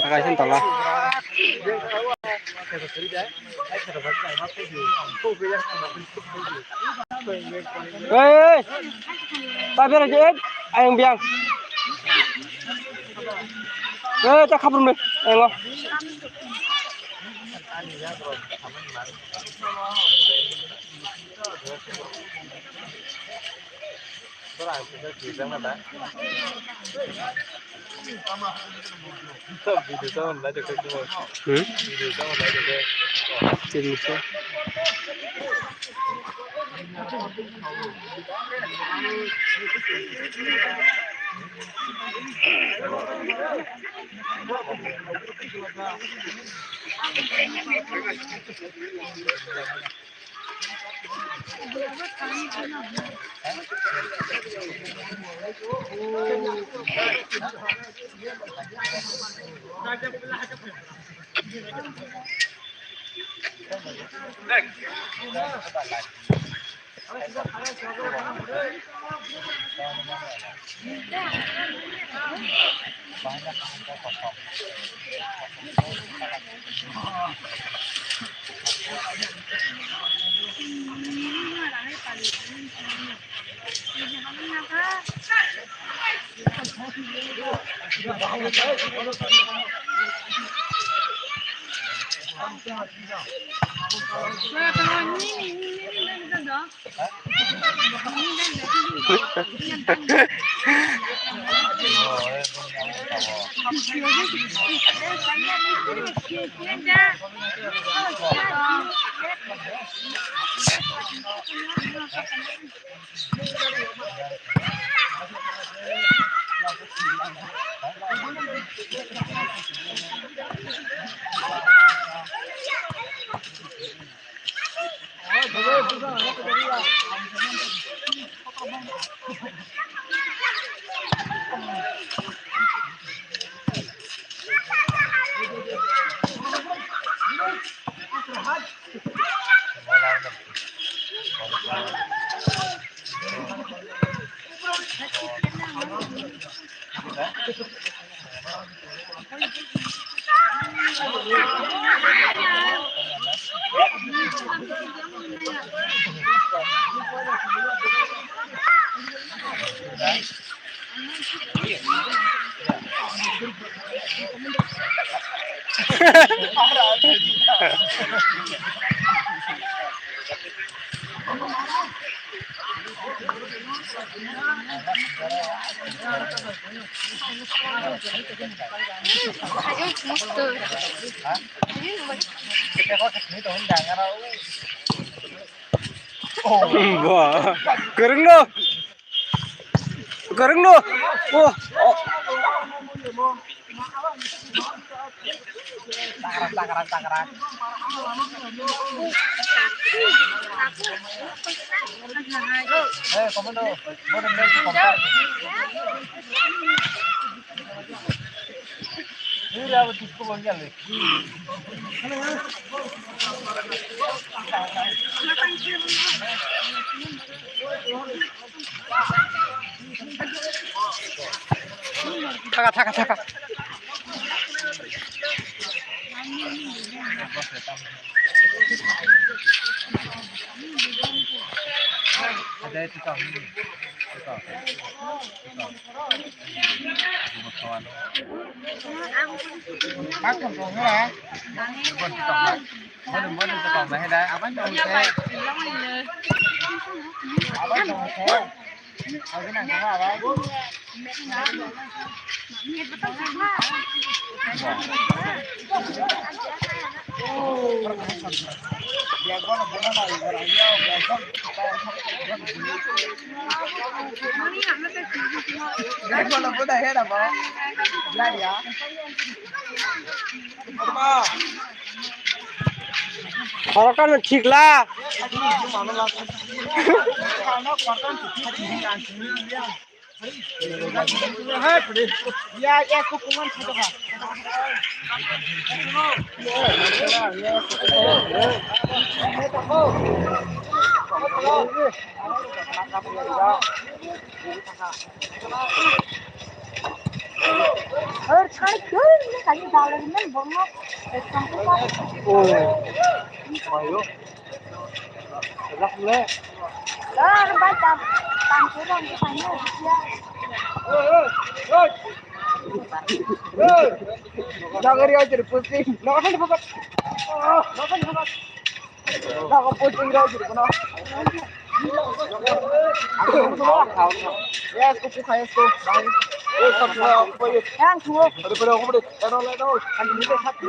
Agak tolong. Hei, tapi aja, ayam biang. Tak kabur nih, enggak. Wah, kering loh. Kering loh. Wah. Takaran. Komando. Ini apa disco bagian nih? Taka. Ada itu kau ini. Makan kau ya? Boleh kau bahaya dah. Apa yang kau saya? Apa yang kau saya? Aku nak kau apa? Dia kau nak buat apa? Orangnya biasa. Dia kau nak buat apa? Benar ya? Apa? Harakan ठीक ला Ya, ya, kukungan satu kak. Jangan dia jadi pusing. Nak dibuka. Nak dibuka. Nak pusing dia jadi kena. Yes, kuku saya tu. Yes, semua apa ini? Yang semua. Ada pada aku beri. Ada orang lain. Kan ini tu satu.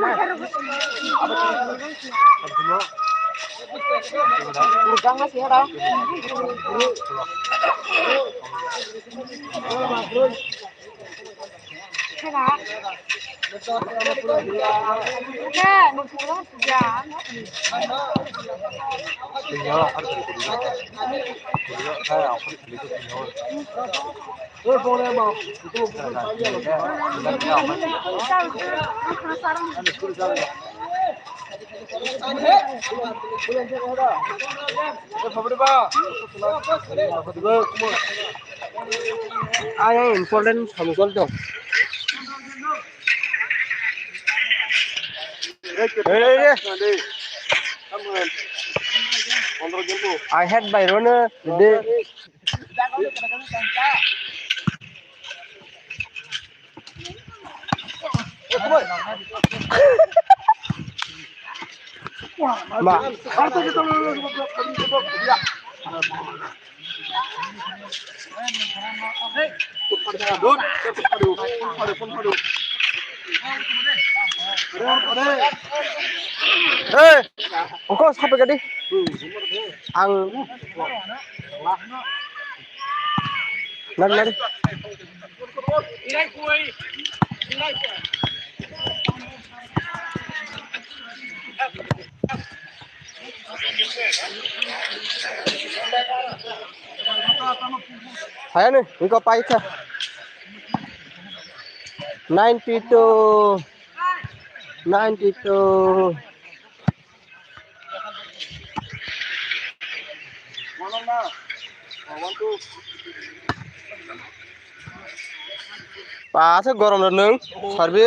Kurang masih ada. Ayah important samsul tu. I had by runner today. Ma. Engkau sampai gede? Nari. Ayo nih, engkau pahit ya. 92. Pas gorong renung, servis.